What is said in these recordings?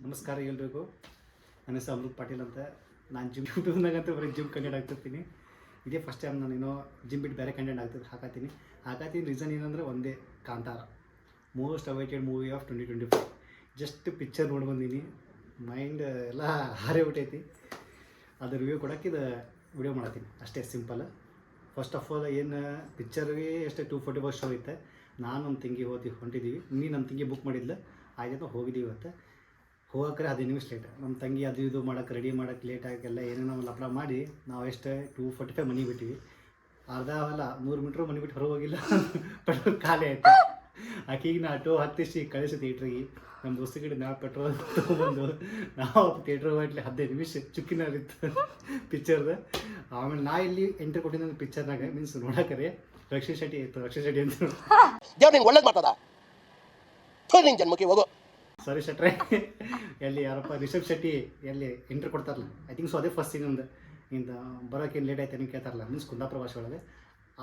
ನಮಸ್ಕಾರ ಎಲ್ರಿಗೂ. ನನ್ನ ಹೆಸರು ಅಮೃತ್ ಪಾಟೀಲ್ ಅಂತ. ನಾನು ಯೂಟ್ಯೂಬ್ನಾಗಂತೂ ಬರೀ ಜಿಮ್ ಕಂಟೆಂಟ್ ಆಗ್ತಿರ್ತೀನಿ. ಇದೇ ಫಸ್ಟ್ ಟೈಮ್ ನಾನು ಏನೋ ಜಿಮ್ ಬಿಟ್ಟು ಬೇರೆ ಕಂಟೆಂಟ್ ಹಾಕತ್ತೀನಿ. ರೀಸನ್ ಏನಂದರೆ ಒಂದೇ, Kantara most awaited movie of 2025. Just picture ನೋಡಿ ಬಂದೀನಿ, ಮೈಂಡ್ ಎಲ್ಲ ಹಾರೇ ಬಿಟ್ಟೈತಿ. ಅದು ರಿವ್ಯೂ ಕೊಡೋಕೆ ಇದು ವಿಡಿಯೋ ಮಾಡತ್ತೀನಿ ಅಷ್ಟೇ, ಸಿಂಪಲ್. ಫಸ್ಟ್ ಆಫ್ ಆಲ್ ಏನು ಪಿಕ್ಚರ್ಗೆ ಎಷ್ಟು 240 ಶೋ ಐತೆ. ನಾನು ನಮ್ಮ ತಂಗಿ ಹೊಂಟಿದ್ದೀವಿ. ನಮ್ಮ ತಂಗಿ ಬುಕ್ ಮಾಡಿದ್ಲು, ಆಯ್ತು ಹೋಗಿದ್ದೀವಿ. ಇವತ್ತು ಹೋಗೋಕ್ರೆ 15 ನಿಮಿಷ ಲೇಟ್. ನಮ್ಮ ತಂಗಿ ಅದು ಇದು ಮಾಡೋಕ್ಕೆ ರೆಡಿ ಮಾಡೋಕ್ಕೆ ಲೇಟ್ ಆಗೆಲ್ಲ ಏನೇನೋ ಲಪ್ಡ ಮಾಡಿ ನಾವು ಎಷ್ಟು 245 ಮನೆ ಬಿಟ್ಟಿವಿ. ಅರ್ಧ ಅವಲ್ಲ 100 ಮೀಟ್ರ್ ಮನೆ ಬಿಟ್ಟು ಹೊರಗೆ ಹೋಗಿಲ್ಲ. ಪೆಟ್ರೋಲ್ ಖಾಲಿ ಆಯ್ತು. ಆಕೆಗೆ ನಾ ಆಟೋ ಹತ್ತಿಸಿ ಕಳಿಸಿ ಥಿಯೇಟ್ರಿಗೆ. ನಮ್ಮ ದೋಸ್ತ ಕಡೆ ನಾವು ಪೆಟ್ರೋಲ್ ತೊಗೊಂಡು ನಾವು ಥಿಯೇಟ್ರ್ ಹೋಗ್ಲಿ 15 ನಿಮಿಷ ಚುಕ್ಕಿನಾಗಿತ್ತು ಪಿಕ್ಚರ್ದು. ಆಮೇಲೆ ನಾ ಇಲ್ಲಿ ಎಂಟ್ರಿ ಕೊಟ್ಟಿದ್ದ ಪಿಕ್ಚರ್ನಾಗ ಮೀನ್ಸ್ ನೋಡೋಕರೆ ರಕ್ಷಿತ್ ಶೆಟ್ಟಿ ಇತ್ತು. ರಕ್ಷಿತ್ ಶೆಟ್ಟಿ ಅಂತ ದೇವ್ರು ಒಳ್ಳೇದು ಮಾಡ್ತದ ಜನ್ಮಕ್ಕೆ ಹೋಗೋ. ಸಾರಿ ಶೆಟ್ರೆ, ಎಲ್ಲಿ ಯಾರಪ್ಪ ರಿಷಬ್ ಶೆಟ್ಟಿ ಎಲ್ಲಿ ಎಂಟ್ರಿ ಕೊಡ್ತಾರಲ್ಲ, ಐ ಥಿಂಕ್ ಸೊ ಅದೇ ಫಸ್ಟ್ ಸೀನ್ ಒಂದು ಇಂದ ಬರೋಕೆ ಲೇಟ್ ಆಯ್ತು ಅಂತ ಕೇಳ್ತಾರಲ್ಲ, ಮೀನ್ಸ್ ಕುಂದಾಪುರ ಭಾಷೆ ಒಳಗೆ.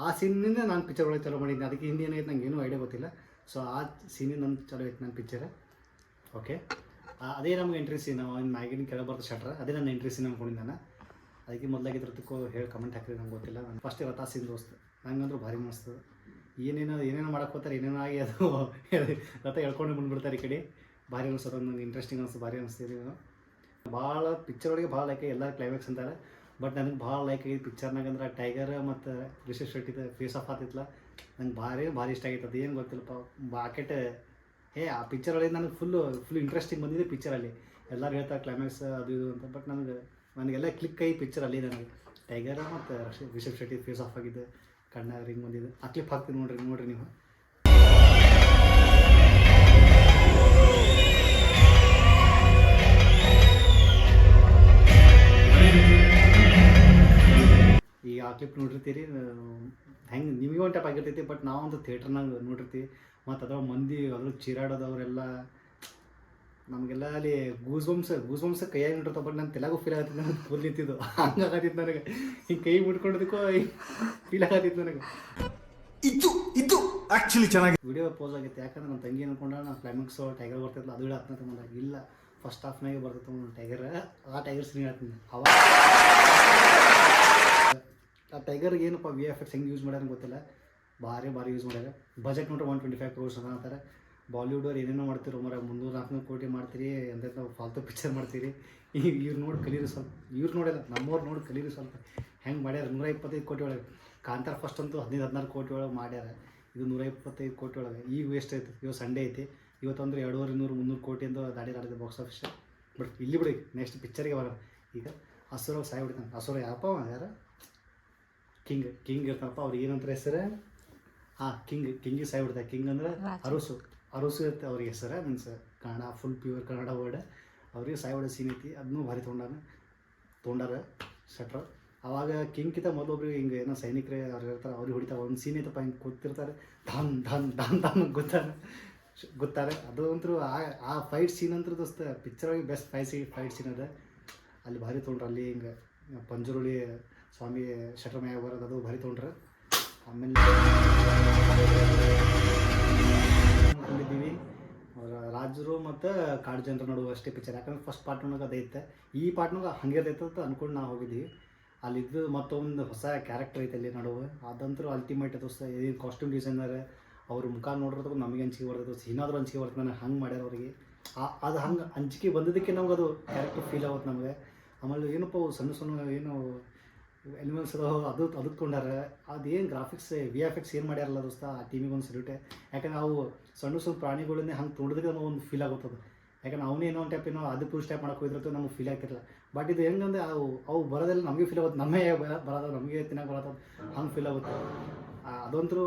ಆ ಸೀನಿಂದ ನಾನು ಪಿಕ್ಚರ್ ಒಳಗೆ ಚಲೋ ಮಾಡಿದ್ದೆ. ಅದಕ್ಕೆ ಹಿಂದಿ ಏನೈತೆ ನಂಗೆ ಏನೂ ಐಡಿಯಾ ಗೊತ್ತಿಲ್ಲ. ಸೊ ಆ ಸೀನಿಂದ ನನ್ನ ಚಲೋ ಐತೆ ನನ್ನ ಪಿಕ್ಚರ್. ಓಕೆ, ಅದೇ ನಮ್ಗೆ ಎಂಟ್ರಿ ಸೀನ್. ಒಂದು ಮ್ಯಾಗಿನ ಕೆಳಗೆ ಬರ್ತಾ ಶಟ್ರ, ಅದೇ ನನ್ನ ಎಂಟ್ರಿ ಸೀನ್ ಅಂದ್ಕೊಂಡಿದ್ದೆ ನಾನು. ಅದಕ್ಕೆ ಮೊದಲಾಗಿದ್ರದಕ್ಕೂ ಹೇಳಿ ಕಮೆಂಟ್ ಹಾಕಿದ್ರೆ ನಂಗೆ ಗೊತ್ತಿಲ್ಲ. ನಾನು ಫಸ್ಟ್ ರಥ ಸೀನ್ ದೋಸ್ತು ನಂಗಂದ್ರೂ ಭಾರಿ ಮಸ್ತು. ಏನೇನೋ ಮಾಡಕ್ಕೆ ಹೋಗ್ತಾರೆ, ಏನೇನೋ ಆಗಿ ಅದು ರಥ ಎಳ್ಕೊಂಡು ಬಂದುಬಿಡ್ತಾರೆ ಈ ಕಡೆ. ಭಾರಿ ಅನಿಸ್ತದೆ, ನನಗೆ ಇಂಟ್ರೆಸ್ಟಿಂಗ್ ಅನಿಸ್ತು, ಭಾರಿ ಅನಿಸ್ತಿದೆ. ಭಾಳ ಪಿಕ್ಚರ್ ಒಳಗೆ ಭಾಳ ಲೈಕ್ ಎಲ್ಲ ಕ್ಲೈಮ್ಯಾಕ್ಸ್ ಅಂತಾರೆ. ಬಟ್ ನನಗೆ ಭಾಳ ಲೈಕ್ ಆಗಿದ್ದು ಪಿಕ್ಚರ್ನಾಗ ಅಂದ್ರೆ ಟೈಗರ್ ಮತ್ತು ರಿಷಬ್ ಶೆಟ್ಟಿದ ಫೇಸ್ ಆಫ್ ಆತಿತ್ತಲ್ಲ, ನಂಗೆ ಭಾರಿ ಇಷ್ಟ ಆಗಿತ್ತು. ಅದು ಏನು ಗೊತ್ತಿಲ್ಲಪ್ಪ, ಬಾಕೆಟ್ ಆ ಪಿಕ್ಚರ್ ಒಳಗೆ ನನಗೆ ಫುಲ್ ಇಂಟ್ರೆಸ್ಟಿಂಗ್ ಬಂದಿದೆ ಪಿಕ್ಚರಲ್ಲಿ. ಎಲ್ಲರೂ ಹೇಳ್ತಾರೆ ಕ್ಲೈಮ್ಯಾಕ್ಸ್ ಅದು ಇದು ಅಂತ. ಬಟ್ ನನಗೆಲ್ಲ ಕ್ಲಿಕ್ ಆಗಿ ಪಿಕ್ಚರ್ ಅಲ್ಲಿ ನನಗೆ ಟೈಗರ್ ಮತ್ತು ರಿಷಬ್ ಶೆಟ್ಟಿ ಫೇಸ್ ಆಫ್ ಆಗಿದ್ದು ಕಣ್ಣ ರಿಂಗ್ ಬಂದಿದ್ದು. ಆ ಕ್ಲಿಪ್ ಹಾಕ್ತೀನಿ ನೋಡ್ರಿ ನೀವು. ಈಗ ಆ ಕ್ಲಿಪ್ ನೋಡಿರ್ತೀರಿ, ಹೆಂಗೆ ನಿಮಗೆ ಒಂದು ಟೈಪ್ ಆಗಿರ್ತೈತಿ. ಬಟ್ ನಾವಂತೂ ಥಿಯೇಟ್ರ್ನಾಗ ನೋಡಿರ್ತೀವಿ. ಮತ್ತು ಅದ್ರ ಮಂದಿ ಅದ್ರ ಚೀರಾಡೋದವರೆಲ್ಲ ನಮಗೆಲ್ಲ ಅಲ್ಲಿ ಗೂಸ್ ಕೈಯಾಗಿ ನೋಡಿರ್ತಾವೆ. ಬಟ್ ನನ್ನ ತೆಲಗು ಫೀಲ್ ಆಗತ್ತಿತ್ತು, ನನಗೆ ಫುಲ್ ನಿಂತಿದ್ದು ಹಂಗಾಗತ್ತಿತ್ತು. ನನಗೆ ಹಿಂಗೆ ಕೈ ಮುಟ್ಕೊಂಡಿದ್ದಕ್ಕೂ ಫೀಲ್ ಆಗತ್ತಿತ್ತು ನನಗೆ. ಇದು ಆ್ಯಕ್ಚುಲಿ ಚೆನ್ನಾಗಿ ವಿಡಿಯೋ ಪೋಸ್ ಆಗಿತ್ತು. ಯಾಕಂದ್ರೆ ನನ್ನ ತಂಗಿ ಅನ್ಕೊಂಡ ನಾನು ಕ್ಲೈಮ್ಯಾಕ್ಸು ಟೈಗರ್ ಬರ್ತಿತ್ತು, ಅದು ಹೇಳ್ತೀನಿ ಬಂದಾಗ ಇಲ್ಲ, ಫಸ್ಟ್ ಹಾಫ್ನಾಗೆ ಬರ್ತಿತ್ತು ಟೈಗರ್. ಆ ಟೈಗರ್ ಸೀನ್ ಹೇಳ್ತೀನಿ. ಅವಾಗ ಆ ಟೈಗರ್ಗೆ ಏನಪ್ಪ VFX ಹೆಂಗೆ ಯೂಸ್ ಮಾಡ್ಯಾರ ಗೊತ್ತಿಲ್ಲ, ಭಾರಿ ಯೂಸ್ ಮಾಡ್ಯಾರ. ಬಜೆಟ್ ನೋಡ್ರಿ 125 crores ಅಂತಾರೆ. ಬಾಲಿವುಡ್ ಅವ್ರು ಏನೇನೋ ಮಾಡ್ತೀರೋ ಮರ 300-400 ಕೋಟಿ ಮಾಡ್ತೀರಿ, ಅಂತ ಫಾಲ್ತು ಪಿಕ್ಚರ್ ಮಾಡ್ತೀರಿ. ಇವ್ರು ನೋಡಿ ಕಲೀರಿ ಸ್ವಲ್ಪ, ಇವ್ರು ನೋಡಿಲ್ಲ ನಮ್ಮವ್ರು ನೋಡಿ ಕಲೀರಿ ಸ್ವಲ್ಪ. ಹೆಂಗೆ ಮಾಡ್ಯಾರ 125 ಕೋಟಿ ಒಳಗೆ. ಕಾಂತಾರ ಫಸ್ಟ್ ಅಂತೂ 15-16 ಕೋಟಿ ಒಳಗೆ ಮಾಡ್ಯಾರ. ಇದು 125 ಕೋಟಿ ಒಳಗೆ. ಈಗ ವೇಸ್ಟ್ ಐತೆ. ಇವತ್ತು ಸಂಡೇ ಐತಿ, ಇವತ್ತಂದ್ರೆ 200-300 ಕೋಟಿ ಅಂತ ದಾಡಿದೆ ಬಾಕ್ಸ್ ಆಫೀಸ್. ಬಟ್ ಇಲ್ಲಿ ಬಿಡಿ, ನೆಕ್ಸ್ಟ್ ಪಿಕ್ಚರ್ಗೆ ಬರೋಣ. ಈಗ ಹಸುರಾಗ ಸಾಯಿ ಬಿಡ್ತಾನೆ. ಹಸುರ ಯಾರಪ್ಪ ಯಾರ ಕಿಂಗ್ ಇರ್ತಾರಪ್ಪ, ಅವ್ರಿಗೆ ಏನಂತಾರೆ ಹೆಸರು? ಕಿಂಗಿಗೆ ಸಾಯಿ ಬಿಡ್ತಾರೆ. ಕಿಂಗ್ ಅಂದ್ರೆ ಅರಸು ಇರುತ್ತೆ ಅವ್ರಿಗೆ ಹೆಸರು. Means Kannada full pure Kannada word. ಅವ್ರಿಗೆ ಸಾಯಿ ಹೊಡೋ ಸೀನ್ ಐತಿ, ಅದನ್ನೂ ಭಾರಿ ತೊಗೊಂಡಾರ ಶಟ್ರ್. ಅವಾಗ ಕಿಂಗ್ಕಿಂತ ಮೊದಲೊಬ್ರಿಗೆ ಹಿಂಗೆ ಏನೋ ಸೈನಿಕರೇ ಅವ್ರು ಇರ್ತಾರೆ, ಅವ್ರಿಗೆ ಹೊಡಿತಾರೆ. ಒಂದು ಸೀನ್ ಐತಪ್ಪ, ಹಿಂಗೆ ಕೂತಿರ್ತಾರೆ, ಧಾನ್ ಗೊತ್ತಾರೆ. ಅದು ಅಂತೂ ಆ ಫೈಟ್ ಸೀನ್ ಅಂತೂ ದೋಸ್ತ ಪಿಕ್ಚರ್ ಬೆಸ್ಟ್ ಫೈಟ್ ಸೀನ್ ಅದ. ಅಲ್ಲಿ ಭಾರಿ ತೊಗೊಂಡ್ರೆ. ಅಲ್ಲಿ ಹಿಂಗೆ ಪಂಜುರುಳಿ ಸ್ವಾಮಿ ಶಟ್ರ್ ಮ್ಯಾಗ ಬರೋದು, ಅದು ಭಾರಿ ತೊಗೊಂಡ್ರೆ. ಆಮೇಲೆ ನೋಡಿದ್ದೀವಿ ರಾಜರು ಮತ್ತು ಕಾಡು ಜನರ ನಡುವೆ ಅಷ್ಟೇ ಪಿಕ್ಚರ್. ಯಾಕಂದ್ರೆ ಫಸ್ಟ್ ಪಾರ್ಟ್ನಾಗ ಅದೈತೆ, ಈ ಪಾರ್ಟ್ನಾಗ ಹಂಗೆ ಇರ್ತೈತೆ ಅಂತ ಅಂದ್ಕೊಂಡು ನಾವು ಹೋಗಿದ್ದೀವಿ. ಅಲ್ಲಿದ್ದು ಮತ್ತೊಂದು ಹೊಸ ಕ್ಯಾರೆಕ್ಟರ್ ಐತೆ ಅಲ್ಲಿ ನಡುವೆ. ಅದಂತೂ ಅಲ್ಟಿಮೇಟ್ ದೋಸ್ತ. ಏನು ಕಾಸ್ಟ್ಯೂಮ್ ಡಿಸೈನರ್ ಅವ್ರ ಮುಖ ನೋಡಿರೋದಕ್ಕೂ ನಮಗೆ ಅಂಜಿಕೆ ಬರ್ತೈತೆ. ಏನಾದರೂ ಅಂಜಿಕೆ ಬರ್ತದೆ ನನಗೆ. ಹಂಗೆ ಮಾಡ್ಯಾರ ಅವ್ರಿಗೆ. ಅದು ಹಂಗೆ ಅಂಜಿಕೆ ಬಂದಿದ್ದಕ್ಕೆ ನಮ್ಗೆ ಅದು ಕ್ಯಾರೆಕ್ಟರ್ ಫೀಲ್ ಆಗುತ್ತೆ ನಮಗೆ. ಆಮೇಲೆ ಏನಪ್ಪ ಸಣ್ಣ ಏನು ಎಲಿಮೆಂಟ್ಸ್ ಅದು ಕೊಂಡಾರ. ಅದೇನು ಗ್ರಾಫಿಕ್ಸ್ VFX ಏನು ಮಾಡ್ಯಾರಲ್ಲ ದೋಸ್ತ, ಆ ಟೀಮಿಗೆ ಒಂದು ಸಲ್ಯೂಟೆ. ಯಾಕಂದ್ರೆ ಅವು ಸಣ್ಣ ಪ್ರಾಣಿಗಳನ್ನೇ ಹಂಗೆ ತೊಡೋದಕ್ಕೆ ನಾವು ಒಂದು ಫೀಲ್ ಆಗುತ್ತದೆ. ಯಾಕಂದ್ರೆ ಅವನೇನೋ ಒಂದು ಟೈಪ್ ಏನೋ ಅದು ಪೂರ್ತಿ ಟೈಪ್ ಮಾಡೋಕೆ ಹೋಗಿದ್ರೆ ನಮಗೆ ಫೀಲ್ ಆಗ್ತಿರಲ್ಲ. ಬಟ್ ಇದು ಹೆಂಗಂದ್ರೆ ಅವು ಬರೋದೆಲ್ಲ ನಮಗೆ ಫೀಲ್ ಆಗುತ್ತೆ. ನಮ್ಮೇ ಬರೋದು ನಮಗೆ ತಿನ್ನೋಕೆ ಬರೋದು ಹಂಗೆ ಫೀಲ್ ಆಗುತ್ತೆ. ಅದಂತರೂ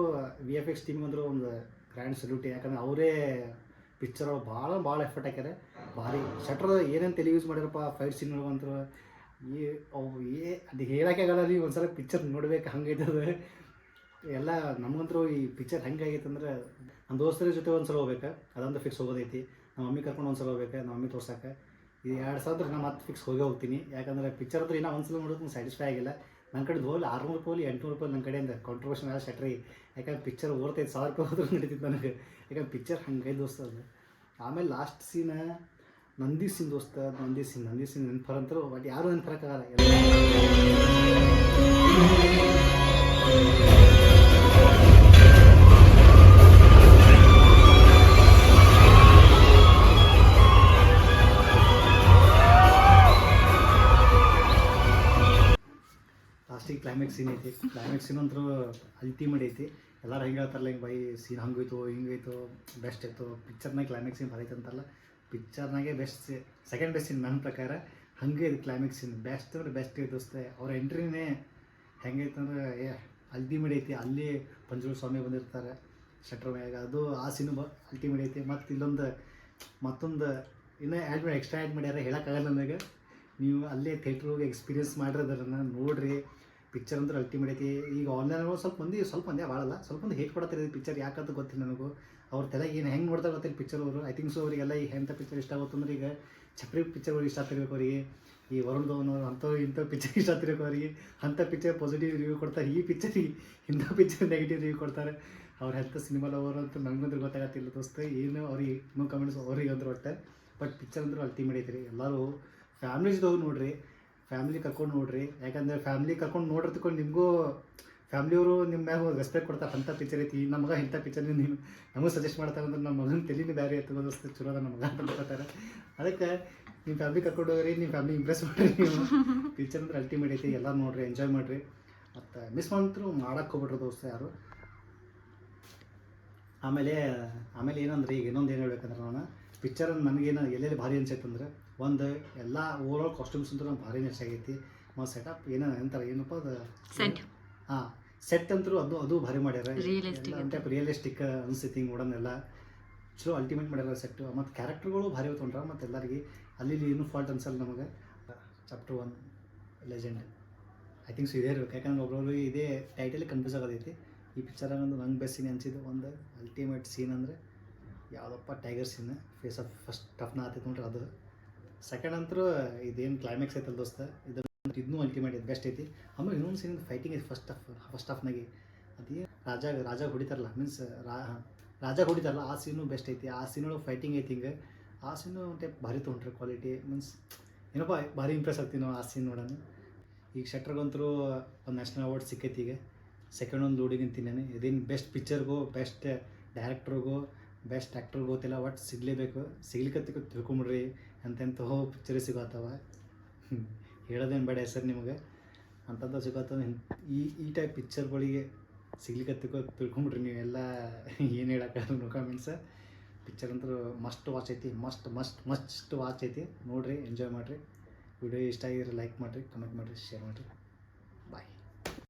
VFX ಟೀಮಿಗೆ ಅಂದರೂ ಒಂದು ಗ್ರ್ಯಾಂಡ್ ಸಲ್ಯೂಟ್. ಯಾಕಂದ್ರೆ ಅವರೇ ಪಿಕ್ಚರ್ ಭಾಳ ಎಫರ್ಟ್ ಹಾಕ್ಯಾರೆ. ಭಾರಿ ಶಟ್ರ್ ಏನೇನು ತಲೆ ಯೂಸ್ ಮಾಡ್ಯಾರಪ್ಪ ಫೈಟ್ ಸೀನ್ಗಳು ಅಂತೂ. ಅದು ಹೇಳೋಕೆ ಆಗಲ್ಲ. ನೀವು ಒಂದ್ಸಲ ಪಿಕ್ಚರ್ ನೋಡ್ಬೇಕು, ಹಂಗೈತದ ಎಲ್ಲ. ನಮಗಂತೂ ಈ ಪಿಕ್ಚರ್ ಹೆಂಗಾಗೈತೆ ಅಂದ್ರೆ, ನಮ್ಮ ದೋಸ್ತರ ಜೊತೆ ಒಂದು ಸಲ ಹೋಗ್ಬೇಕು, ಅದಂತೂ ಫಿಕ್ಸ್ ಹೋಗೋದೈತಿ. ನಮ್ಮ ಮಮ್ಮಿ ಕರ್ಕೊಂಡು ಒಂದು ಸಲ ಹೋಗ್ಬೇಕು, ನಮ್ಮ ಮಮ್ಮಿ ತೋರ್ಸಕ್ಕೆ. ಇದು 2 ಸಲ ನಾನು ಮತ್ತೆ ಫಿಕ್ಸ್ ಹೋಗ್ತೀನಿ. ಯಾಕಂದರೆ ಪಿಕ್ಚರ್ ಹತ್ರ ಇನ್ನೂ ಒಂದು ಸಲ ನೋಡೋದು ಸ್ಯಾಟಿಸ್ಫೈ ಆಗಿಲ್ಲ. ನನ್ನ ಕಡೆ ಹೋಗಿ 600 ರೂಪಾಯಿ 800 ರೂಪಾಯಿ ನನ್ನ ಕಡೆಯಿಂದ ಕಾಂಟ್ರಿಬ್ಯೂಷನ್ ಆದ ಶಟ್ರಿ. ಯಾಕಂದ್ರೆ ಪಿಕ್ಚರ್ ಓಡ್ತೈತೆ 1000 ರೂಪಾಯಿ ಹೋದ್ರೂ ನಡೀತಿತ್ತು ನನಗೆ. ಯಾಕಂದ್ರೆ ಪಿಕ್ಚರ್ ಹಂಗೈದು ದೋಸ್ತ ಅದು. ಆಮೇಲೆ ಲಾಸ್ಟ್ ಸೀನ್ ನಂದಿ ಸಿಂಗ್ ದೋಸ್ತ, ನಂದಿ ಸಿಂಗ್ ನೆನಪರಂತರು ಬಟ್ ಯಾರು ನೆನಪರಕ್ಕಾಗಲ್ಲ. ಲಾಸ್ಟಿಗೆ ಕ್ಲೈಮ್ಯಾಕ್ಸ್ ಸೀನ್ ಐತಿ. ಕ್ಲೈಮ್ಯಾಕ್ಸ್ ಸೀನ್ ಅಂತೂ ಅಲ್ಟಿಮೇಟ್ ಐತಿ. ಎಲ್ಲರೂ ಹೆಂಗೆ ಹೇಳ್ತಾರಲ್ಲ, ಹಿಂಗೆ ಬೈ ಸೀನ್ ಹಂಗೋಯ್ತು ಹಿಂಗೋಯ್ತು ಬೆಸ್ಟ್ ಇತ್ತು ಪಿಕ್ಚರ್ನಾಗ. ಕ್ಲೈಮ್ಯಾಕ್ಸ್ ಸೀನ್ ಬರೈತೆ ಅಂತಲ್ಲ, ಪಿಕ್ಚರ್ನಾಗೆ ಬೆಸ್ಟ್, ಸೆಕೆಂಡ್ ಬೆಸ್ಟ್ ಸೀನ್ ನನ್ನ ಪ್ರಕಾರ. ಹಂಗೆ ಇದು ಕ್ಲೈಮ್ಯಾಕ್ಸ್ ಸೀನ್ ಬೆಸ್ಟ್ ಅಂದ್ರೆ ಬೆಸ್ಟ್ ಐತೆ ದೋಸ್ತೆ. ಅವ್ರ ಎಂಟ್ರಿನೇ ಹೆಂಗೈತೆ ಅಂದ್ರೆ ಅಲ್ಟಿಮೇಟ್ ಐತಿ. ಅಲ್ಲಿ ಪಂಜುರ್ಲಿ ಸ್ವಾಮಿ ಬಂದಿರ್ತಾರೆ ಶೆಟ್ರ್ ಮ್ಯಾಗ, ಅದು ಆ ಸೀನು ಅಲ್ಟಿಮೇಟ್ ಐತಿ. ಮತ್ತು ಇಲ್ಲೊಂದು ಮತ್ತೊಂದು ಇನ್ನೂ ಎಕ್ಸ್ಟ್ರಾ ಆ್ಯಡ್ ಮಾಡ್ಯಾರ, ಹೇಳೋಕ್ಕಾಗಲ್ಲ ನನಗೆ. ನೀವು ಅಲ್ಲೇ ಥಿಯೇಟ್ರ್ ಹೋಗಿ ಎಕ್ಸ್ಪೀರಿಯನ್ಸ್ ಮಾಡಿರೋದನ್ನ ನೋಡಿರಿ. ಪಿಕ್ಚರ್ ಅಂದ್ರೆ ಅಲ್ಟಿಮೇಟ್ ಐತಿ. ಈಗ ಆನ್ಲೈನ್ ಸ್ವಲ್ಪ ಮಂದಿ ಭಾಳಲ್ಲ, ಸ್ವಲ್ಪ ಮಂದಿ ಹೇಟ್ ಕೊಡ್ತಾರೆ ಪಿಕ್ಚರ್, ಯಾಕಂತ ಗೊತ್ತಿಲ್ಲ ನನಗೂ. ಅವ್ರ ತಲೆಗೆ ಏನು ಹೆಂಗೆ ನೋಡ್ತಾರೆ ಗೊತ್ತಿಲ್ಲ ಪಿಕ್ಚರ್ ಅವರು. ಐ ಥಿಂಕ್ ಸೊ ಅವರಿಗೆಲ್ಲ ಈ ಎಂಥ ಪಿಕ್ಚರ್ ಇಷ್ಟ ಆಗುತ್ತಂದ್ರೆ, ಈಗ ಚಪ್ರಿ ಪಿಕ್ಚರ್ಗಳು ಇಷ್ಟ ಆಗ್ತಿರ್ಬೇಕು ಅವರಿಗೆ, ಈ ವರುಣ್ ಧವನ್ ಇಂಥ ಪಿಕ್ಚರ್ ಇಷ್ಟ ಆಗ್ತಿರ್ಬೇಕು ಅವರಿಗೆ. ಅಂಥ ಪಿಕ್ಚರ್ ಪಾಸಿಟಿವ್ ರಿವ್ಯೂ ಕೊಡ್ತಾರೆ, ಈ ಪಿಕ್ಚರಿಗೆ ಇಂಥ ಪಿಕ್ಚರ್ ನೆಗೆಟಿವ್ ರಿವ್ಯೂ ಕೊಡ್ತಾರೆ. ಅವ್ರು ಎಂಥ ಸಿನಿಮಾ ಲವರ್ ಅಂತ ನನಗಂದ್ರೆ ಗೊತ್ತಾಗತ್ತಿಲ್ಲ ದೋಸ್ತ. ಏನು ಅವ್ರಿಗೆ ನೋ ಕಮೆಂಟ್ಸ್ ಅವ್ರಿಗೆ ಅಂದ್ರೆ ಒಟ್ಟೆ. ಬಟ್ ಪಿಕ್ಚರ್ ಅಂದ್ರೆ ಅಲ್ಟಿಮೇಟ್ ಐತಿ ರೀ. ಎಲ್ಲರೂ ಫ್ಯಾಮ್ಲಿ ಜೊತೆ ಹೋಗಿ ನೋಡಿರಿ, ಫ್ಯಾಮಿಲಿ ಕರ್ಕೊಂಡು ನೋಡಿರಿ. ಯಾಕಂದರೆ ಫ್ಯಾಮಿಲಿ ಕರ್ಕೊಂಡು ನೋಡಿರ್ತ್ಕೊಂಡು ನಿಮಗೂ ಫ್ಯಾಮ್ಲಿಯವರು ನಿಮ್ಮ ಮ್ಯಾಗ ರೆಸ್ಪೆಕ್ಟ್ ಕೊಡ್ತಾರೆ. ಅಂಥ ಪಿಕ್ಚರ್ ಐತಿ, ನಮ್ಮ ಮಗ ಇಂಥ ಪಿಕ್ಚರ್ ನೀವು ನಮಗೂ ಸಜೆಸ್ಟ್ ಮಾಡ್ತಾರೆ ಅಂದ್ರೆ ನಮ್ಮ ಮಗನ ತಲೆನೇ ಬೇರೆ ಎತ್ತು ದೋಸ್ತ, ಚಲೋ ಅದ ನಮ್ಮ ಮಗ ಅಂತ ಹೇಳ್ತಾರೆ. ಅದಕ್ಕೆ ನಿಮ್ಮ ಫ್ಯಾಮಿಲಿ ಕರ್ಕೊಂಡು ಹೋಗ್ರಿ, ನಿಮ್ಮ ಫ್ಯಾಮಿಲಿ ಇಂಪ್ರೆಸ್ ಮಾಡಿರಿ. ನೀವು ಪಿಕ್ಚರ್ ಅಂದ್ರೆ ಅಲ್ಟಿಮೇಟ್ ಐತಿ. ಎಲ್ಲ ನೋಡಿರಿ, ಎಂಜಾಯ್ ಮಾಡಿರಿ. ಮತ್ತು ಮಿಸ್ ಮಾಡಿದ್ರು ಮಾಡೋಕ್ಕೆ ಹೋಗ್ಬಿಟ್ರೆ ದೋಸ್ತ ಯಾರು. ಆಮೇಲೆ ಏನಂದ್ರೆ, ಈಗ ಇನ್ನೊಂದು ಏನು ಹೇಳ್ಬೇಕಂದ್ರೆ, ನಾನು ಪಿಕ್ಚರ್ ನನಗೇನು ಎಲ್ಲೆಲ್ಲಿ ಭಾರಿ ಅನ್ಸೈತಂದ್ರೆ, ಒಂದು ಎಲ್ಲ ಓವರಾಲ್ ಕಾಸ್ಟ್ಯೂಮ್ಸ್ ಅಂತೂ ನಂಗೆ ಭಾರಿ ನೆಚ್ಚಾಗೈತಿ. ಮತ್ತು ಸೆಟಪ್ ಅಂತಾರೆ ಏನಪ್ಪ ಅದು, ಹಾಂ ಸೆಟ್ ಅಂತೂ ಅದು ಭಾರಿ ಮಾಡ್ಯಾರ. ಟೈಪ್ ರಿಯಲಿಸ್ಟಿಕ್ ಅನಿಸ್ತೈತಿ ಹಿಂಗೆ ನೋಡೋನೆಲ್ಲ ಚಲೋ ಅಲ್ಟಿಮೇಟ್ ಮಾಡ್ಯಾರ ಸೆಟ್ಟು. ಮತ್ತು ಕ್ಯಾರೆಕ್ಟರ್ಗಳು ಭಾರಿ ತೊಗೊಂಡ್ರ. ಮತ್ತು ಎಲ್ಲರಿಗೆ ಅಲ್ಲಿ ಏನೂ ಫಾಲ್ಟ್ ಅನ್ಸಲ್ಲ ನಮಗೆ. Chapter 1 legend I think so ಇದೇ ಇರಬೇಕು. ಯಾಕಂದ್ರೆ ಒಬ್ಬೊಬ್ರು ಇದೇ ಟೈಟಲಿ ಕನ್ಫ್ಯೂಸ್ ಆಗೋದೈತಿ. ಈ ಪಿಕ್ಚರಾಗಂದು ನಂಗೆ ಬೆಸ್ಟ್ ಸೀನ್ ಅನಿಸಿದ್ದು ಒಂದು ಅಲ್ಟಿಮೇಟ್ ಸೀನ್ ಅಂದರೆ ಯಾವುದಪ್ಪ, tiger scene face off first ಟಫ್ನ ಆಗ್ತೈತೆ ನೋಡ್ರಿ ಅದು. ಸೆಕೆಂಡ್ ಅಂತೂ ಇದೇನು ಕ್ಲೈಮ್ಯಾಕ್ಸ್ ಐತಲ್ಲ ದೋಸ್ತ, ಇದನ್ನೂ ಅಲ್ಟಿಮೇಟ್ ಐತೆ, ಬೆಸ್ಟ್ ಐತಿ. ಆಮೇಲೆ ಇನ್ನೊಂದು ಸೀನ್ ಫೈಟಿಂಗ್ ಐತಿ ಫಸ್ಟ್ ಹಾಫ್ನಾಗೆ. ಅದೇ ರಾಜ ಹೊಡಿತಾರಲ್ಲ, ಮೀನ್ಸ್ ರಾಜ ಹೊಡಿತಾರಲ್ಲ, ಆ ಸೀನು ಬೆಸ್ಟ್ ಐತಿ. ಆ ಸೀನೊಳಗೆ ಫೈಟಿಂಗ್ ಐತಿ. ಹಿಂಗೆ ಆ ಸೀನು ಒಂದು ಟೈಪ್ ಭಾರಿ ತೊಗೊಂಡ್ರಿ ಕ್ವಾಲಿಟಿ. ಮೀನ್ಸ್ ಏನಪ್ಪ ಭಾರಿ ಇಂಪ್ರೆಸ್ ಆಗ್ತೀವಿ ನಾವು ಆ ಸೀನ್ ನೋಡೋಣ. ಈಗ ಶೆಟ್ರ್ಗಂತರೂ ಒಂದು ನ್ಯಾಷನಲ್ ಅವಾರ್ಡ್ ಸಿಕ್ಕೈತಿ. ಈಗ ಸೆಕೆಂಡ್ ಒಂದು ಲೋಡಿಗೆ ಅಂತೀನಿ. ಇದೇನು ಬೆಸ್ಟ್ ಪಿಕ್ಚರ್ಗೂ, ಬೆಸ್ಟ್ ಡೈರೆಕ್ಟ್ರಿಗೂ, ಬೆಸ್ಟ್ ಆ್ಯಕ್ಟ್ರಿಗೂ ಗೊತ್ತಿಲ್ಲ, ಒಟ್ಟು ಸಿಗಲೇಬೇಕು. ಸಿಗ್ಲಿಕ್ಕೆ ತಿಳ್ಕೊಂಬಿಡ್ರಿ. ಎಂತೆಂಥವು ಪಿಕ್ಚರ್ ಸಿಗೋತ್ತವ, ಹೇಳೋದೇನು ಬೇಡ ಹೆಸರು ನಿಮಗೆ. ಅಂಥದ್ದು ಸಿಗೋತ್ತವ. ಈ ಟೈಪ್ ಪಿಕ್ಚರ್ಗಳಿಗೆ ಸಿಗ್ಲಿಕ್ಕೆ ತಿಳ್ಕೊಂಬಿಡ್ರಿ ನೀವೆಲ್ಲ. ಏನು ಹೇಳೋಕ್ಕಾಗಲ್ಲ, ನೋ ಕಾಮೆಂಟ್ಸ್. ಪಿಕ್ಚರ್ ಅಂತೂ ಮಸ್ಟ್ ವಾಚ್ ಐತಿ, ಮಸ್ಟ್ ವಾಚ್ ಐತಿ. ನೋಡಿರಿ, ಎಂಜಾಯ್ ಮಾಡಿರಿ. ವಿಡಿಯೋ ಇಷ್ಟ ಆಗಿದ್ರೆ ಲೈಕ್ ಮಾಡಿರಿ, ಕಮೆಂಟ್ ಮಾಡಿರಿ, ಶೇರ್ ಮಾಡಿರಿ. ಬಾಯ್.